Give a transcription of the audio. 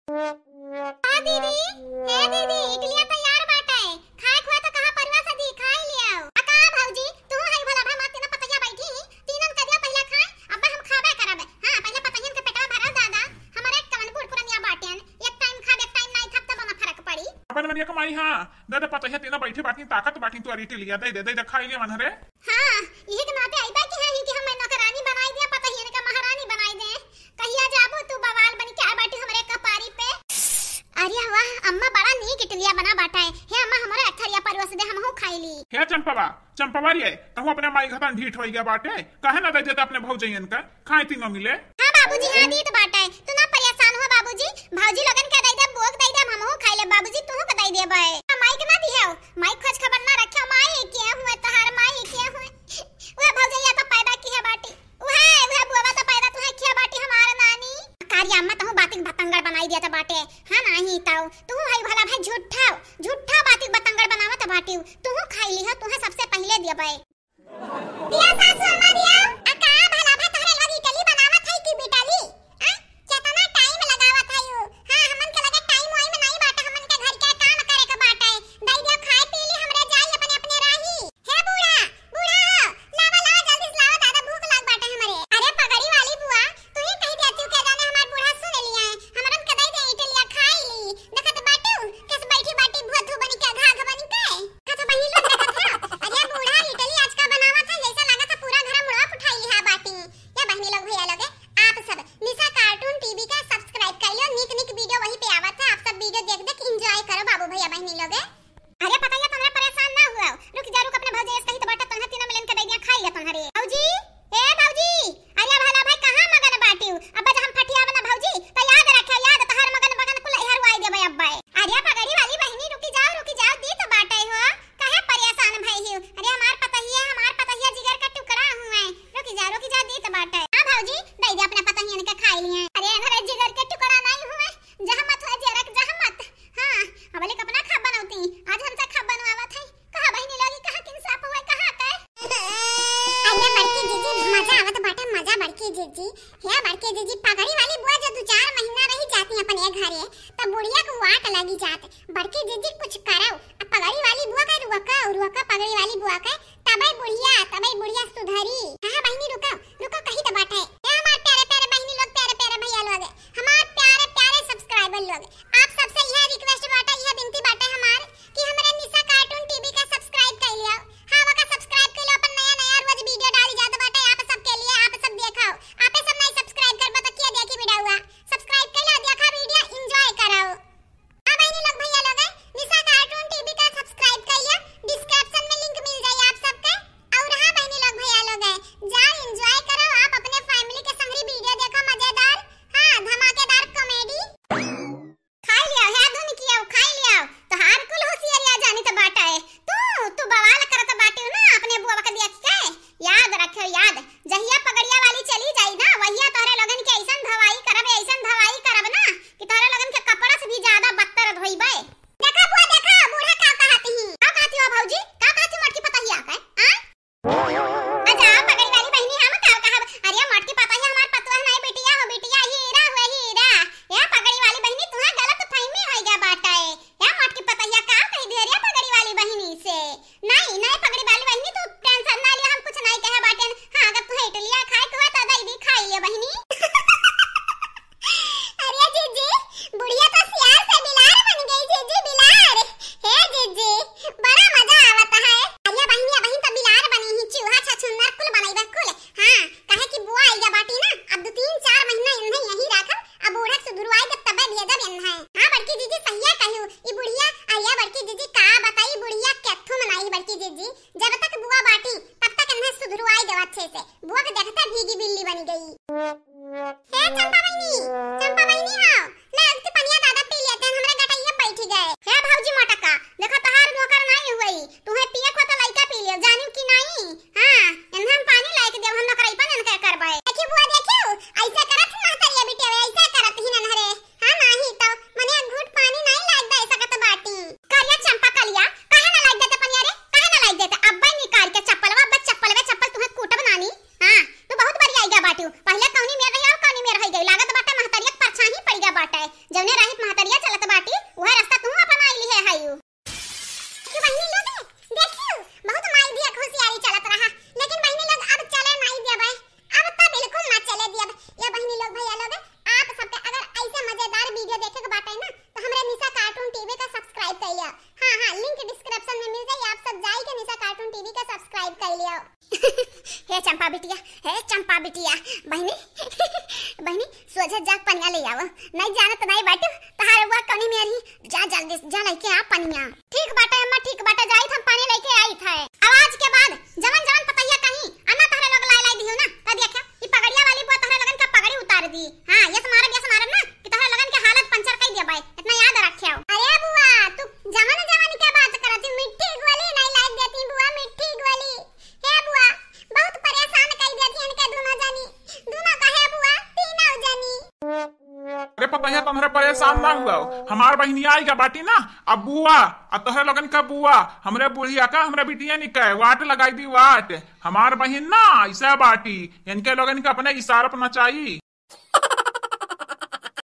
हाँ दीदी, हे दीदी, इडलिया तैयार बाटे। खाए खुआ तो कहां परवा से दी खाई लियो। अका भौजी, तू हई भला भा मत न पतैया बैठी तीनन कदिया पहले खाए, अब हम खाबे करबे। हां पहले पतैयन के पेटवा भरल दादा, हमरे कवन बूढ़ पुरनिया बाटेन, एक टाइम खाबे एक टाइम नहीं खब त बना फर्क पड़ी। अपन मन ये कमाई हां दादा पतैया तीना बैठे बाटी ताकत बाटी तू अरी इडलिया दे खाई ले मन रे। हां इहे के नाते आइबा कि हां कि हम नौकरानी बनाई दे पतैयन के महारानी बनाई दे। कहिया जाबो तू बवाल बन के आ बाटी हमरे कपारी पे। अरे वाह अम्मा बड़ा नीक इडलिया बना बाटा है। हे अम्मा हमरे अथरिया परवस दे हमहु खाइली। हे चंपवा रे तहु अपने माई घतन ढीठ होई गया बाटे काहे ना दे देता अपने भौजयन का खाए तीनो मिले। हां बाबूजी हां दीत बाटा है, तू ना परेशान हो बाबूजी, भौजी लगन के दई दे बोक दई दे हमहु खाइले बाबूजी तू का दई देबे। माई के ना दिहे माई खोज खबर ना रखे माई के हुए तहार माई के हुए ओए भौजैया तो पैदा की है बाटी ओए बुआ तो पैदा तू है किया बाटी हमार नानी कारी अम्मा तहु बातिक बतंगड़ बनाई दिया त बाटे। हां नहीं ताऊ तू हई भला भाई झूठा बातिक बतंगड़ बनावत बाटी तू खाइली है तू सबसे पहले दियबे। दिया सासू अम्मा दिया अका भला भा तहरे लगी इडली बनावत है की बेटाली आ केतना टाइम लगावत है यू। हां हमन के लगे टाइम होई में नहीं बाटे, हमन के घर के काम करे के बाटे। दई दे खाए पी ली हमरे जाई अपने अपने राही। हे बूढ़ा लावा जल्दी से लावा दादा भूख लाग बाटे हमरे। अरे पगड़ी वाली बुआ तू ही कह देती के जाने हमार बूढ़ा सुन लिया है हमरन के दई दे इडलिया खाई ली देखत बाटे किस बैठी बाटी भूथू बनी के घाघ बनी के कत बही लोग देखत है। अरे बूढ़ा इडली आज का बनावत है जैसा लगा था पूरा घर मुड़ा उठाई लिया बाटी। ये बहनी लोग भैया लोग आप सब निशा कार्टून टीवी का सब्सक्राइब कर लियो, निक वीडियो वहीं पे आवत है। आप सब वीडियो देख एंजॉय करो बाबू भैया बहनी लोग। अरे पता है तुम्हारा परेशान ना हुआ रुक जा रुक अपने भौजी ऐसे कही तो बाटा तन्हा तीनों मिलन के दई दिया खाई ले तुम्हारे भौजी। ए भौजी अरे भला भाई कहां मगन बाटी अब जब हम फटिया बना भौजी तो याद रखे याद तहार मगन कुल हेर वाई देबे अब्बा। अरे पगड़ी वाली बहनी रुकी जाओ दी तो बाटे हो काहे परेशान भई हो। अरे हमार पतहिया जिगर का टुकड़ा हुआ है रुकी जाओ दी तो बाटे। हां भौजी दई दे अपने पतहिया के खाई लिए। अरे घर जिगर के टुकड़ा नहीं हुए जहां मत हो जरक जहां मत। हां अब ले अपना खा बनौती आज हमसे खा बनवावत है कहां बहनी लगी कहां इंसाफ हुए कहां के। अरे बड़की जीजी मजा आवत बाटे मजा बड़की जीजी। हे बड़की जीजी पगड़ी वाली बुआ जो 2-4 महीना रही जाती अपने घरे तब बुढ़िया को वाट लगी जात। बड़की जीजी कुछ करो अब पगड़ी वाली बुआ का रुका पगड़ी वाली बुआ का तबई बुढ़िया सुधरी। हां बहनी रुको कहीं तो बाटे। ए हमार प्यारे बहनी लोग प्यारे भैया लोग हमार प्यारे सब्सक्राइबर लोग आप सबसे यह रिक्वेस्ट बाटे यह विनती बाटे हमार कि हमारे निशा कार्टून टीवी का सब्सक्राइब कर लियो। हां वो का सब्सक्राइब कर लो अपन नया रोज वीडियो डाली जात बाटे आप सब के लिए आप सब देखो आप सब नहीं सब्सक्राइब करबा तो क्या देखी वीडियो हुआ सब्सक्राइब कर लो देखा वीडियो एंजॉय करो। हां बहनी लोग भैया लोग निशा बाटे, जौने राहित महतरिया चलत बाटी वह रास्ता तू अपन आइली है हायू। कि बहिनी लोग देखियो बहुत माई दिया होशियारी चलत रहा, लेकिन बहिनी लोग अब चले नहीं देबे, अब तो बिल्कुल ना चले दिया। ये बहिनी लोग भैया लोग आप सबके अगर ऐसे मजेदार वीडियो देखे के बाटे ना तो हमरे निशा कार्टून टीवी का सब्सक्राइब कर लिया। हां लिंक डिस्क्रिप्शन में मिल जाई, आप सब जाई के निशा कार्टून टीवी का सब्सक्राइब कर लिया। हे चंपा बिटिया बहिनी बहिनी सोझे जा पनिया ले आव, नहीं जानत नहीं बाटू तहार बुआ कनी मेरी, जा जल्दी जा लेके आ पनिया। ठीक बाटे अम्मा, ठीक बाटे, जाई हम पानी लेके आई था। आवाज के बाद जवन जवन पतैया कहीं अन्ना तहरे लोग लाई दियो ना त देखा ई पगड़िया वाली बुआ तहरे लगन का पगड़ी उतार दी। हां ये मारब ना कि तहरे लगन के हालत पंचर कर देबे, इतना याद रखियो। अरे बुआ तू जवानी के बात करती, मिट्टी गोली नहीं लाई देती बुआ, मिट्टी गोली। हे बुआ बहुत परेशान कर देती इनके दोनों का है बुआ, तीनों जनी। अरे पतैया तुम्हारे परेशान ना हुआ, हमार बहनी आई का बाटी ना अब बुआ आ तोहरे लगन का बुआ, हमरे बुढ़िया का हमरे बिटिया निकाय वाट लगाई दी वाट। हमार बहन ना ऐसा बाटी, इनके लोगन का अपने इशारा पर नचाई।